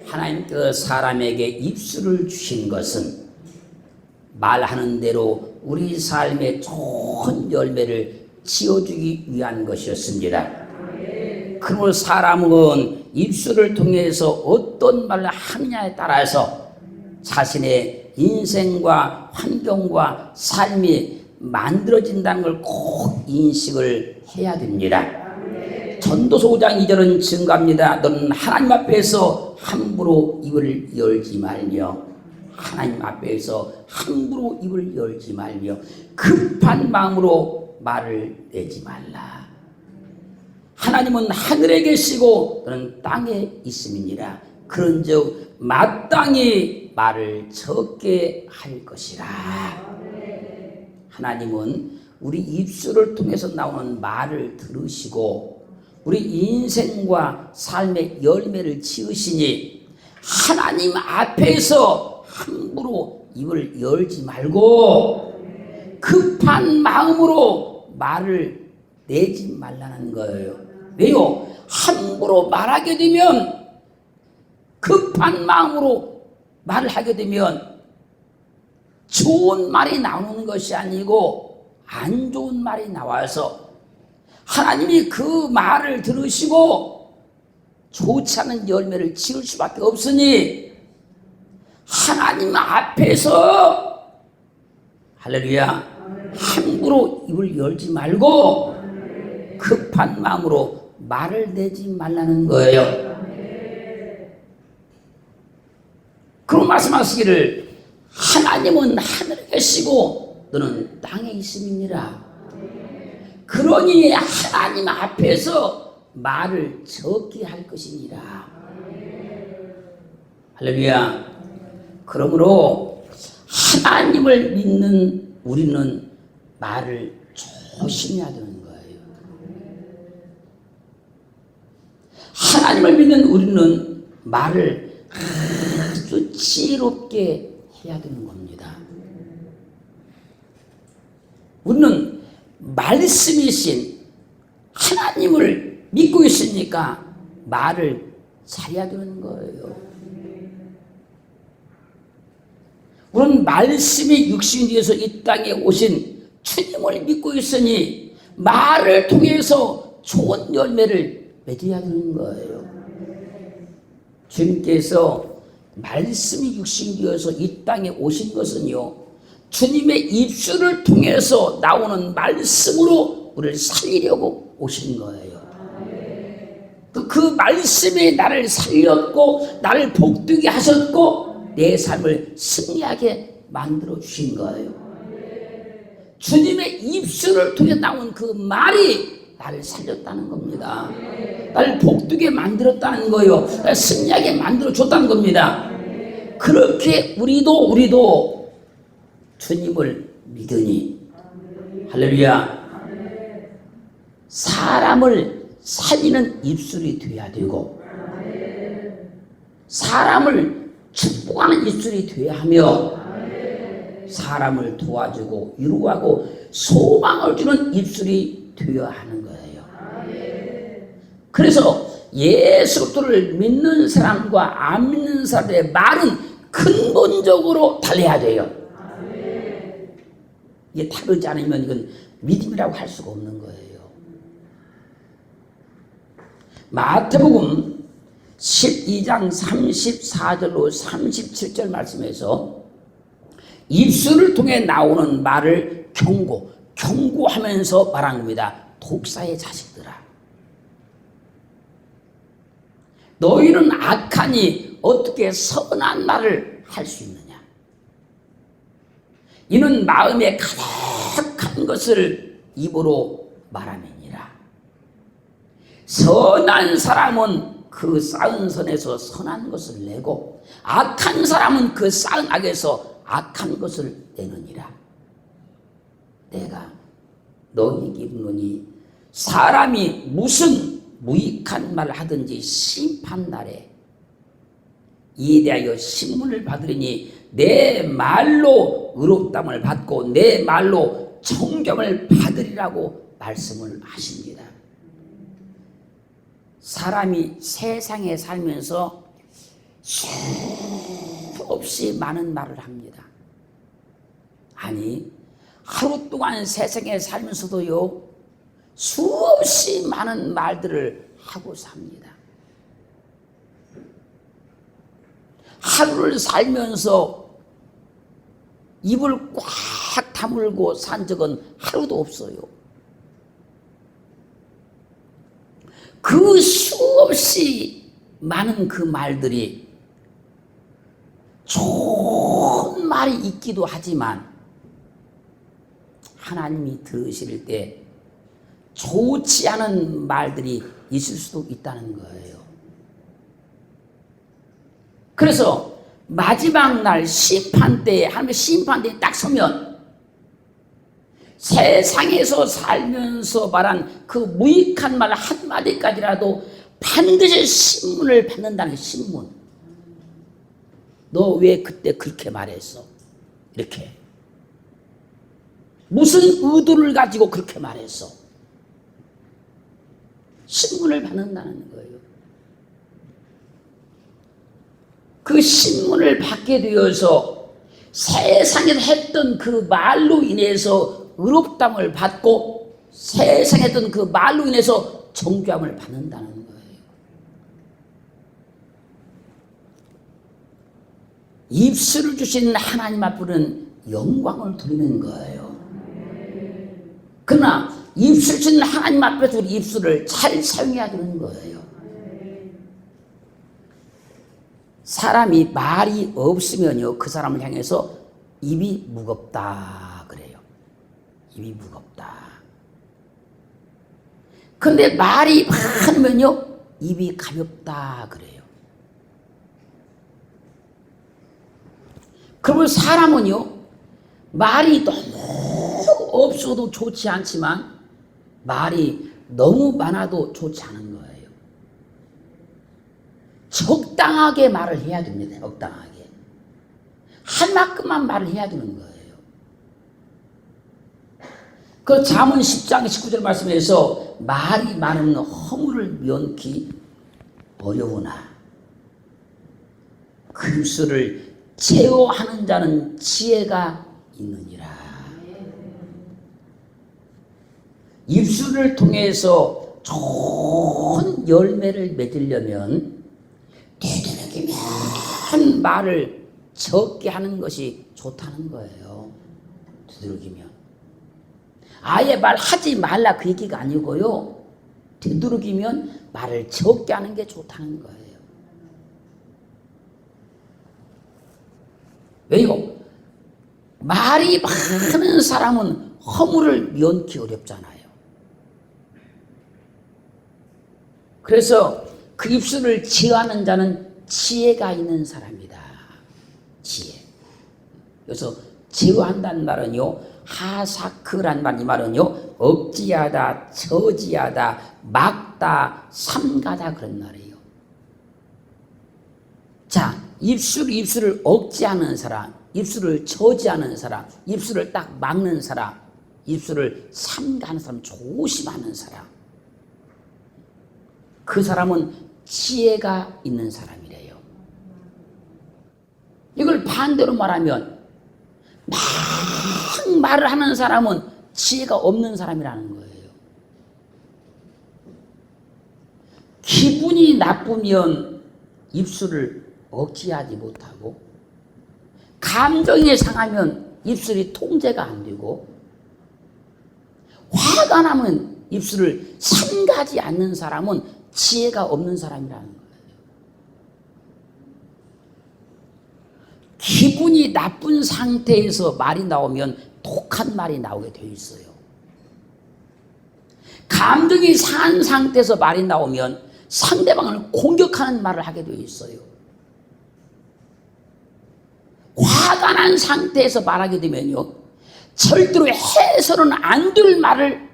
하나님께서 사람에게 입술을 주신 것은 말하는 대로 우리 삶에 좋은 열매를 지어주기 위한 것이었습니다. 그러므로 사람은 입술을 통해서 어떤 말을 하느냐에 따라서 자신의 인생과 환경과 삶이 만들어진다는 걸 꼭 인식을 해야 됩니다. 전도서 5장 2절은 증가합니다. 너는 하나님 앞에서 함부로 입을 열지 말며, 하나님 앞에서 함부로 입을 열지 말며 급한 마음으로 말을 내지 말라. 하나님은 하늘에 계시고 너는 땅에 있음이니라. 그런즉 마땅히 말을 적게 할 것이라. 하나님은 우리 입술을 통해서 나오는 말을 들으시고 우리 인생과 삶의 열매를 지으시니 하나님 앞에서 함부로 입을 열지 말고 급한 마음으로 말을 내지 말라는 거예요. 왜요? 함부로 말하게 되면, 급한 마음으로 말을 하게 되면 좋은 말이 나오는 것이 아니고 안 좋은 말이 나와서 하나님이 그 말을 들으시고 좋지 않은 열매를 지을 수밖에 없으니 하나님 앞에서 할렐루야 함부로 입을 열지 말고 급한 마음으로 말을 내지 말라는 거예요. 그럼 말씀하시기를 하나님은 하늘에 계시고 너는 땅에 있음이니라. 그러니 하나님 앞에서 말을 적게 할 것이니라. 할렐루야. 그러므로 하나님을 믿는 우리는 말을 조심해야 되는 거예요. 하나님을 믿는 우리는 말을 아주 지혜롭게 해야 되는 겁니다. 우리는 말씀이신 하나님을 믿고 있으니까 말을 잘해야 되는 거예요. 우리는 말씀이 육신이 되어서 이 땅에 오신 주님을 믿고 있으니 말을 통해서 좋은 열매를 맺어야 되는 거예요. 주님께서 말씀이 육신이 되어서 이 땅에 오신 것은요, 주님의 입술을 통해서 나오는 말씀으로 우리를 살리려고 오신 거예요. 그 말씀이 나를 살렸고 나를 복되게 하셨고 내 삶을 승리하게 만들어 주신 거예요. 주님의 입술을 통해 나온 그 말이 나를 살렸다는 겁니다. 나를 복되게 만들었다는 거예요. 나를 승리하게 만들어 줬다는 겁니다. 그렇게 우리도 주님을 믿으니 할렐루야 사람을 살리는 입술이 되어야 되고 사람을 축복하는 입술이 되어야 하며 사람을 도와주고 위로하고 소망을 주는 입술이 되어야 하는 거예요. 그래서 예수 그리스도를 믿는 사람과 안 믿는 사람의 말은 근본적으로 달라야 돼요. 이게 다르지 않으면 이건 믿음이라고 할 수가 없는 거예요. 마태복음 12장 34절로 37절 말씀에서 입술을 통해 나오는 말을 경고하면서 말한 겁니다. 독사의 자식들아, 너희는 악하니 어떻게 선한 말을 할 수 있느냐? 이는 마음에 가득한 것을 입으로 말함이니라. 선한 사람은 그 쌓은 선에서 선한 것을 내고 악한 사람은 그 쌓은 악에서 악한 것을 내느니라. 내가 너희에게 이르노니 사람이 무슨 무익한 말을 하든지 심판날에 이에 대하여 신문을 받으리니 내 말로 의롭다함을 받고 내 말로 정경을 받으리라고 말씀을 하십니다. 사람이 세상에 살면서 수없이 많은 말을 합니다. 아니, 하루 동안 세상에 살면서도요, 수없이 많은 말들을 하고 삽니다. 하루를 살면서 입을 꽉 다물고 산 적은 하루도 없어요. 그 수없이 많은 그 말들이 좋은 말이 있기도 하지만 하나님이 들으실 때 좋지 않은 말들이 있을 수도 있다는 거예요. 그래서 마지막 날 심판대에, 하나님의 심판대에 딱 서면 세상에서 살면서 말한 그 무익한 말 한마디까지라도 반드시 신문을 받는다는 신문. 너 왜 그때 그렇게 말했어? 이렇게. 무슨 의도를 가지고 그렇게 말했어? 신문을 받는다는 거예요. 그 신문을 받게 되어서 세상에서 했던 그 말로 인해서 의롭다함을 받고 세상에 했던 그 말로 인해서 정죄함을 받는다는 거예요. 입술을 주신 하나님 앞에는 영광을 돌리는 거예요. 그러나 입술 주신 하나님 앞에서 우리 입술을 잘 사용해야 되는 거예요. 사람이 말이 없으면요, 그 사람을 향해서 입이 무겁다 그래요. 입이 무겁다. 근데 말이 많으면요, 입이 가볍다 그래요. 그러면 사람은요, 말이 너무 없어도 좋지 않지만 말이 너무 많아도 좋지 않은 거예요. 적당하게 말을 해야 됩니다. 적당하게. 한 만큼만 말을 해야 되는 거예요. 그 잠언 10장 19절 말씀에서 말이 많으면 허물을 면키 어려우나 그 입술을 제어하는 자는 지혜가 있느니라. 입술을 통해서 좋은 열매를 맺으려면 되도록이면 말을 적게 하는 것이 좋다는 거예요. 되도록이면. 아예 말하지 말라 그 얘기가 아니고요. 되도록이면 말을 적게 하는 게 좋다는 거예요. 왜요? 말이 많은 사람은 허물을 면키 어렵잖아요. 그래서 그 입술을 제어하는 자는 지혜가 있는 사람이다. 지혜. 그래서 제어한다는 말은요, 하사크란 말, 이 말은요, 억지하다, 저지하다, 막다, 삼가다 그런 말이에요. 자, 입술을 억지하는 사람, 입술을 저지하는 사람, 입술을 딱 막는 사람, 입술을 삼가는 사람, 조심하는 사람. 그 사람은 지혜가 있는 사람이래요. 이걸 반대로 말하면 막 말을 하는 사람은 지혜가 없는 사람이라는 거예요. 기분이 나쁘면 입술을 억제하지 못하고, 감정이 상하면 입술이 통제가 안 되고, 화가 나면 입술을 삼가지 않는 사람은 지혜가 없는 사람이라는 거예요. 기분이 나쁜 상태에서 말이 나오면 독한 말이 나오게 되어 있어요. 감정이 상한 상태에서 말이 나오면 상대방을 공격하는 말을 하게 되어 있어요. 화가 난 상태에서 말하게 되면요, 절대로 해서는 안 될 말을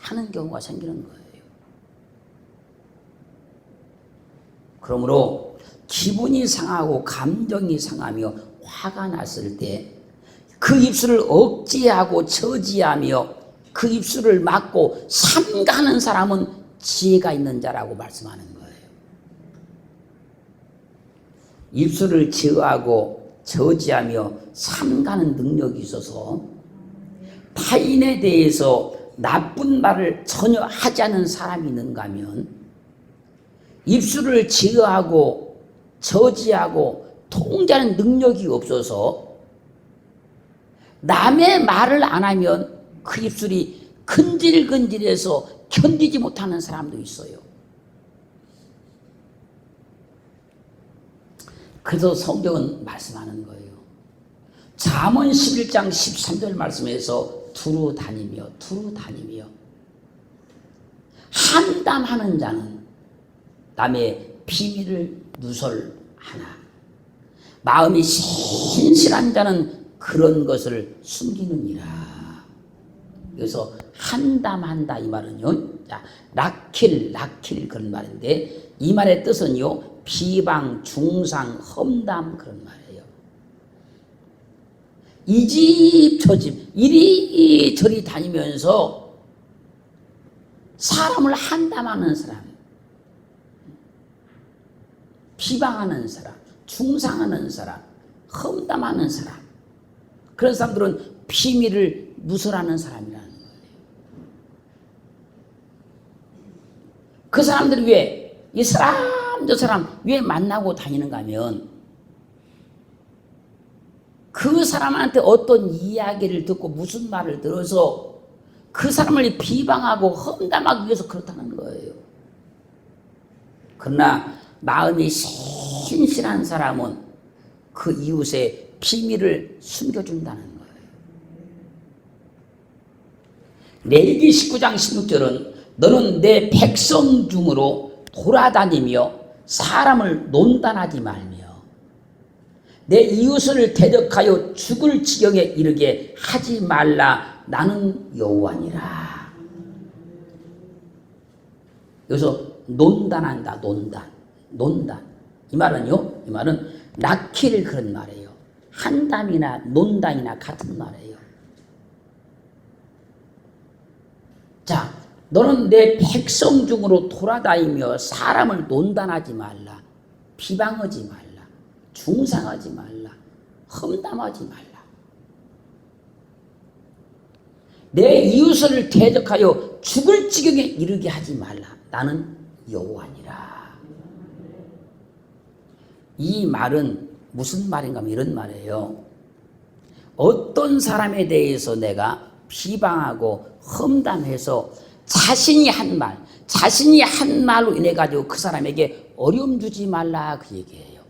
하는 경우가 생기는 거예요. 그러므로 기분이 상하고 감정이 상하며 화가 났을 때 그 입술을 억제하고 저지하며 그 입술을 막고 삼가하는 사람은 지혜가 있는 자라고 말씀하는 거예요. 입술을 제어하고 저지하며 삼가는 능력이 있어서 타인에 대해서 나쁜 말을 전혀 하지 않는 사람이 있는가 하면 입술을 제어하고 저지하고 통제하는 능력이 없어서 남의 말을 안 하면 그 입술이 근질근질해서 견디지 못하는 사람도 있어요. 그래서 성경은 말씀하는 거예요. 잠언 11장 13절 말씀에서 두루 다니며 한담하는 자는 남의 비밀을 누설하나 마음이 신실한 자는 그런 것을 숨기느니라. 그래서 한담한다 이 말은요. 자, 라킬 그런 말인데 이 말의 뜻은요. 비방, 중상, 험담 그런 말이에요. 이 집 저 집 이리저리 다니면서 사람을 한담하는 사람, 비방하는 사람, 중상하는 사람, 험담하는 사람, 그런 사람들은 비밀을 누설하는 사람이라는 거예요. 그 사람들이 왜 이 사람 저 사람 왜 만나고 다니는가 하면 그 사람한테 어떤 이야기를 듣고 무슨 말을 들어서 그 사람을 비방하고 험담하기 위해서 그렇다는 거예요. 그러나 마음이 신실한 사람은 그 이웃의 비밀을 숨겨준다는 거예요. 레위기 19장 16절은 너는 내 백성 중으로 돌아다니며 사람을 논단하지 말며 내 이웃을 대적하여 죽을 지경에 이르게 하지 말라. 나는 여호와니라. 여기서 논단한다. 논단. 이 말은 라킬 그런 말이에요. 한담이나 논단이나 같은 말이에요. 자, 너는 내 백성 중으로 돌아다니며 사람을 논단하지 말라. 비방하지 말라. 중상하지 말라. 험담하지 말라. 내 이웃을 대적하여 죽을 지경에 이르게 하지 말라. 나는 여호와니라. 이 말은 무슨 말인가 하면 이런 말이에요. 어떤 사람에 대해서 내가 비방하고 험담해서 자신이 한 말로 인해 가지고 그 사람에게 어려움 주지 말라 그 얘기예요.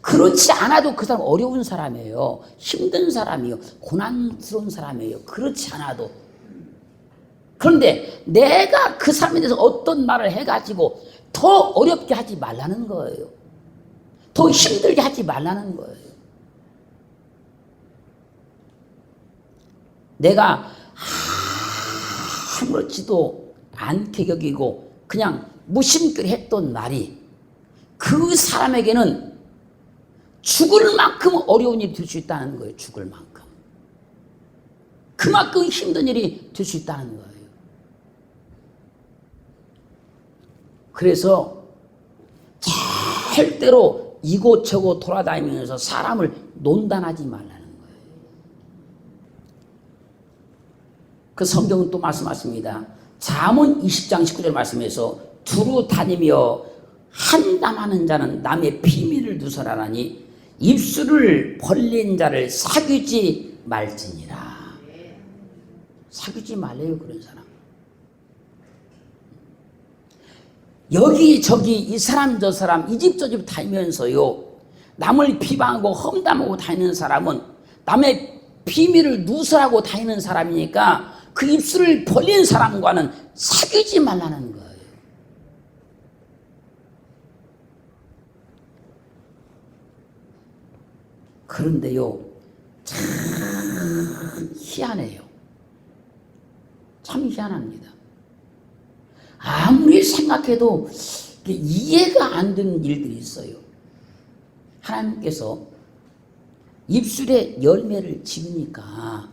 그렇지 않아도 그 사람 어려운 사람이에요. 힘든 사람이에요. 고난스러운 사람이에요. 그렇지 않아도. 그런데 내가 그 사람에 대해서 어떤 말을 해가지고 더 어렵게 하지 말라는 거예요. 더 힘들게 하지 말라는 거예요. 내가 아무렇지도 않게 여기고 그냥 무심결에 했던 말이 그 사람에게는 죽을 만큼 어려운 일이 될 수 있다는 거예요. 죽을 만큼. 그만큼 힘든 일이 될 수 있다는 거예요. 그래서 절대로 이곳저곳 돌아다니면서 사람을 논단하지 말라는 거예요. 그 성경은 또 말씀하십니다. 잠언 20장 19절 말씀에서 두루 다니며 한담하는 자는 남의 비밀을 누설하나니 입술을 벌린 자를 사귀지 말지니라. 사귀지 말래요, 그런 사람. 여기저기 이 사람 저 사람 이 집 저 집 다니면서요 남을 비방하고 험담하고 다니는 사람은 남의 비밀을 누설하고 다니는 사람이니까 그 입술을 벌린 사람과는 사귀지 말라는 거예요. 그런데요 참 희한해요. 참 희한합니다. 아무리 생각해도 이해가 안 되는 일들이 있어요. 하나님께서 입술에 열매를 지으니까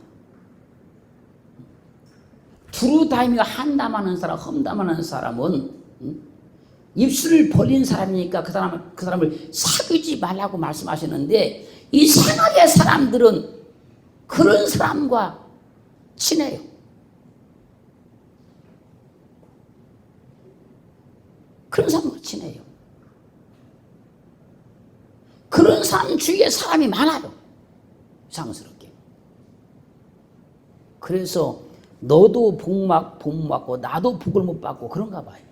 두루 다니며 한담하는 사람, 험담하는 사람은 입술을 벌린 사람이니까 그 사람을 사귀지 말라고 말씀하시는데, 이 생활의 사람들은 그런 사람과 친해요. 그런 사람과 친해요. 그런 사람 주위에 사람이 많아요. 이상스럽게. 그래서 너도 복 받고 나도 복을 못 받고 그런가 봐요.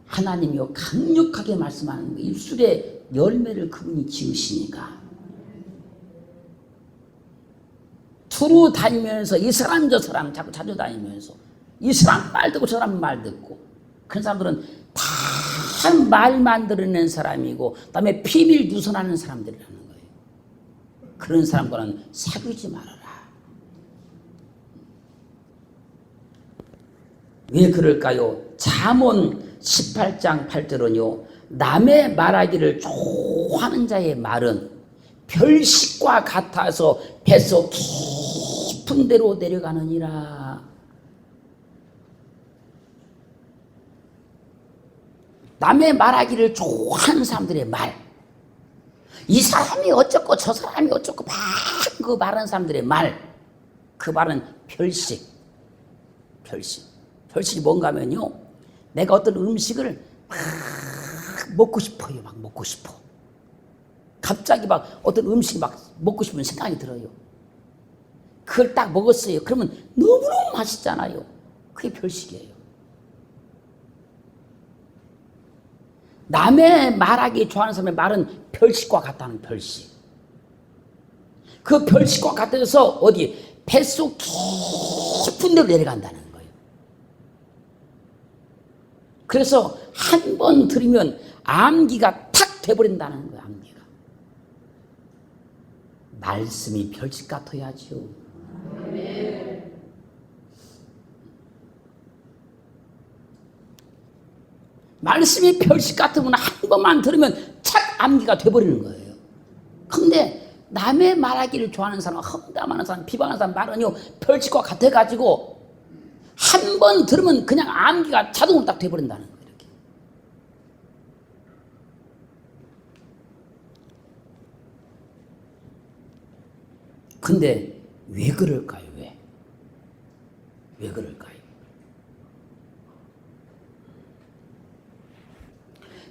하나님이요 강력하게 말씀하는 거예요. 입술에 열매를 그분이 지으시니까. 두루 다니면서 이 사람 저 사람 자꾸 찾아다니면서 이 사람 말 듣고 저 사람 말 듣고, 그런 사람들은 다 말 만들어낸 사람이고 그다음에 비밀 누설하는 사람들이라는 거예요. 그런 사람과는 사귀지 말아라. 왜 그럴까요? 잠언 18장 8절은요, 남의 말하기를 좋아하는 자의 말은 별식과 같아서 뱃속 깊은 데로 내려가느니라. 남의 말하기를 좋아하는 사람들의 말, 이 사람이 어쩌고 저 사람이 어쩌고 막 그 말하는 사람들의 말, 그 말은 별식. 별식이 뭔가 하면요, 내가 어떤 음식을 막 먹고 싶어요. 막 먹고 싶어. 갑자기 막 어떤 음식이 막 먹고 싶은 생각이 들어요. 그걸 딱 먹었어요. 그러면 너무너무 맛있잖아요. 그게 별식이에요. 남의 말하기 좋아하는 사람의 말은 별식과 같다는 별식. 그 별식과 같아서 어디 뱃속 깊은 데로 내려간다는 거예요. 그래서 한 번 들으면 암기가 탁 돼버린다는 거예요. 암기가. 말씀이 별식 같아야지요. 말씀이 별식 같으면 한 번만 들으면 착 암기가 돼버리는 거예요. 근데 남의 말하기를 좋아하는 사람, 험담하는 사람, 비방하는 사람 말은요 별식과 같아가지고 한 번 들으면 그냥 암기가 자동으로 딱 돼버린다는 거예요. 이렇게. 근데 왜 그럴까요? 왜 그럴까요?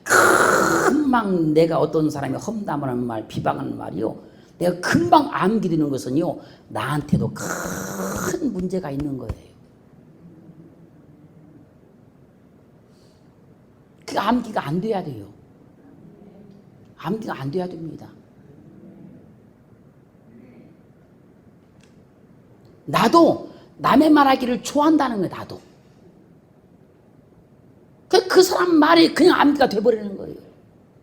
금방 내가 어떤 사람이 험담하는 말, 비방하는 말이요, 내가 금방 암기되는 것은요, 나한테도 큰 문제가 있는 거예요. 그 암기가 안 돼야 돼요. 암기가 안 돼야 됩니다. 나도 남의 말하기를 좋아한다는 거예요. 나도. 그 사람 말이 그냥 암기가 돼버리는 거예요.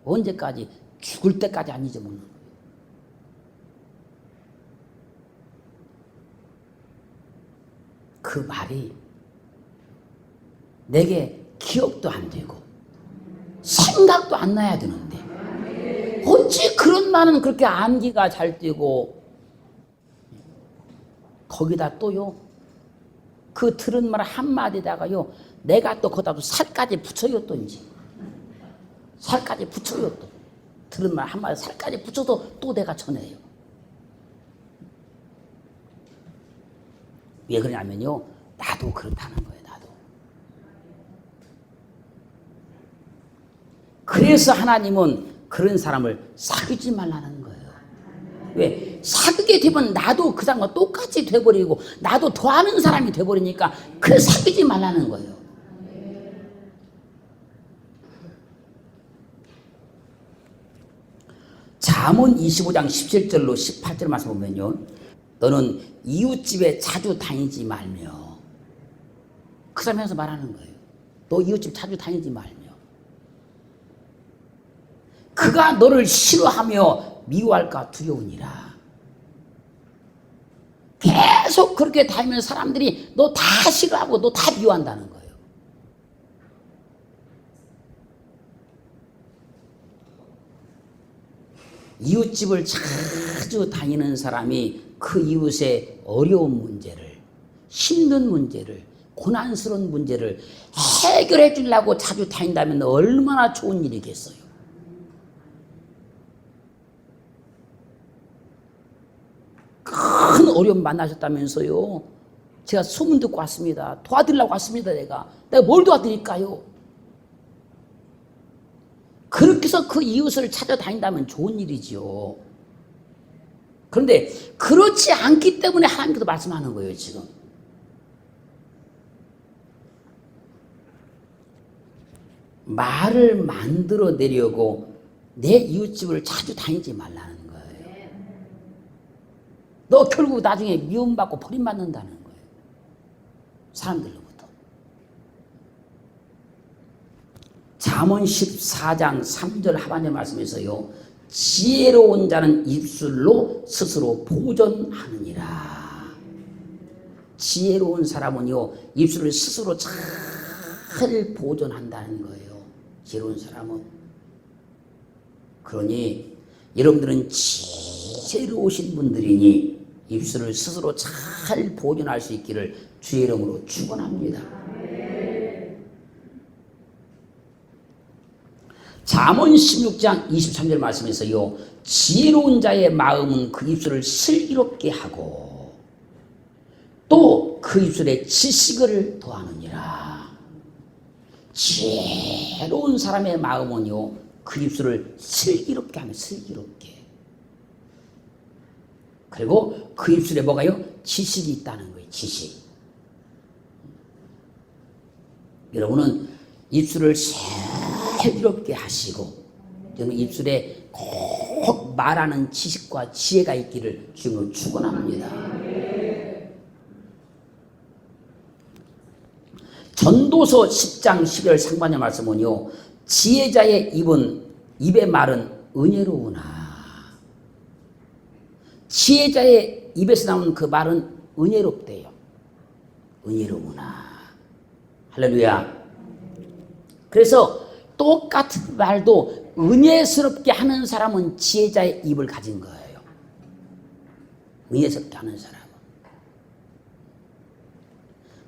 언제까지? 죽을 때까지 안 잊어먹는 거예요. 그 말이 내게 기억도 안 되고 생각도 안 나야 되는데 어찌 그런 말은 그렇게 암기가 잘 되고, 거기다 또요 그 들은 말 한마디다가요 내가 또 거기다 또 살까지 붙여요. 또 이제 살까지 붙여요. 또 들은 말 한마디 살까지 붙여서 또 내가 전해요. 왜 그러냐면요, 나도 그렇다는 거예요. 나도. 그래서 하나님은 그런 사람을 사귀지 말라는 거예요. 왜? 사귀게 되면 나도 그 사람과 똑같이 돼버리고 나도 더하는 사람이 돼버리니까 그래 사귀지 말라는 거예요. 잠언 25장 17절로 18절 말씀 보면요, 너는 이웃집에 자주 다니지 말며, 그 사람에서 말하는 거예요. 너 이웃집 자주 다니지 말며, 그가 너를 싫어하며 미워할까 두려우니라. 계속 그렇게 다니면 사람들이 너 다 싫어하고 너 다 미워한다는 거예요. 이웃집을 자주 다니는 사람이 그 이웃의 어려운 문제를, 힘든 문제를, 고난스러운 문제를 해결해 주려고 자주 다닌다면 얼마나 좋은 일이겠어요. 큰 어려움 만나셨다면서요. 제가 소문 듣고 왔습니다. 도와드리려고 왔습니다. 내가 뭘 도와드릴까요? 그렇게 해서 그 이웃을 찾아다닌다면 좋은 일이지요. 그런데 그렇지 않기 때문에 하나님께서 말씀하는 거예요. 지금 말을 만들어 내려고 내 이웃집을 자주 다니지 말라는 거예요. 너 결국 나중에 미움받고 버림받는다는 거예요. 사람들로부터. 잠언 14장 3절 하반절 말씀에서요. 지혜로운 자는 입술로 스스로 보존하느니라. 지혜로운 사람은요. 입술을 스스로 잘 보존한다는 거예요. 지혜로운 사람은. 그러니 여러분들은 지혜로우신 분들이니 입술을 스스로 잘 보존할 수 있기를 주의 이름으로 축원합니다. 잠언 16장 23절 말씀에서요. 지혜로운 자의 마음은 그 입술을 슬기롭게 하고 또 그 입술에 지식을 더하느니라. 지혜로운 사람의 마음은요. 그 입술을 슬기롭게 하면 슬기롭게. 그리고 그 입술에 뭐가요? 지식이 있다는 거예요. 지식. 여러분은 입술을 슬기롭게 하시고 여러분 입술에 꼭 말하는 지식과 지혜가 있기를 주님으로 축원합니다. 전도서 10장 11절 상반절 말씀은요. 지혜자의 입의 말은 은혜로우나 지혜자의 입에서 나오는 그 말은 은혜롭대요. 은혜로우나. 할렐루야. 그래서 똑같은 말도 은혜스럽게 하는 사람은 지혜자의 입을 가진 거예요. 은혜스럽게 하는 사람은.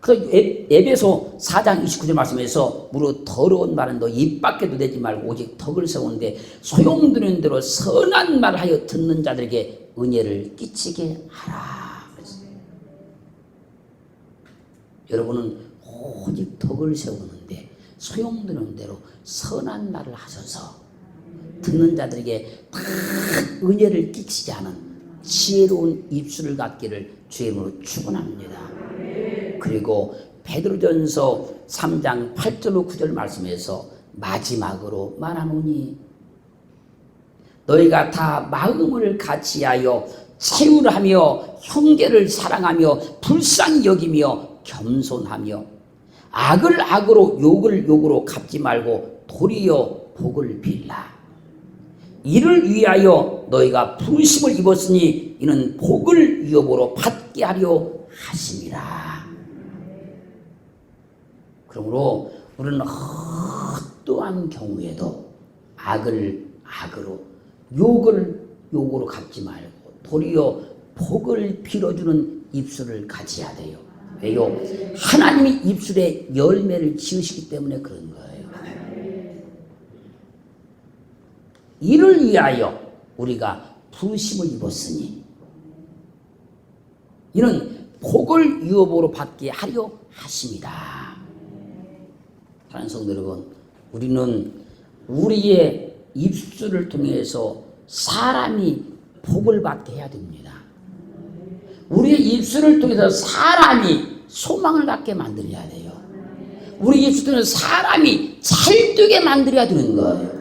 그 에베소 4장 29절 말씀에서 무릇 더러운 말은 너 입 밖에도 내지 말고 오직 덕을 세우는데 소용드는 대로 선한 말을 하여 듣는 자들에게 은혜를 끼치게 하라. 여러분은 오직 덕을 세우는데 소용드는 대로 선한 말을 하셔서 듣는 자들에게 다 은혜를 끼치지 않은 지혜로운 입술을 갖기를 주의 이름으로 축원합니다. 그리고 베드로전서 3장 8절로 9절 말씀에서 마지막으로 말하노니 너희가 다 마음을 같이하여 채울하며 형제를 사랑하며 불쌍히 여기며 겸손하며 악을 악으로 욕을 욕으로 갚지 말고 도리어 복을 빌라. 이를 위하여 너희가 부르심을 입었으니 이는 복을 위협으로 받게 하려 하심이라. 그러므로 우리는 어떠한 경우에도 악을 악으로 욕을 욕으로 갚지 말고 도리어 복을 빌어주는 입술을 가져야 돼요. 왜요? 하나님이 입술에 열매를 지으시기 때문에 그런 거예요. 이를 위하여 우리가 부르심을 입었으니 이는 복을 유업으로 받게 하려 하십니다. 사랑하는 성도 여러분, 우리는 우리의 입술을 통해서 사람이 복을 받게 해야 됩니다. 우리의 입술을 통해서 사람이 소망을 갖게 만들어야 돼요. 우리 입술을 통해서 사람이 잘 되게 만들어야 되는 거예요.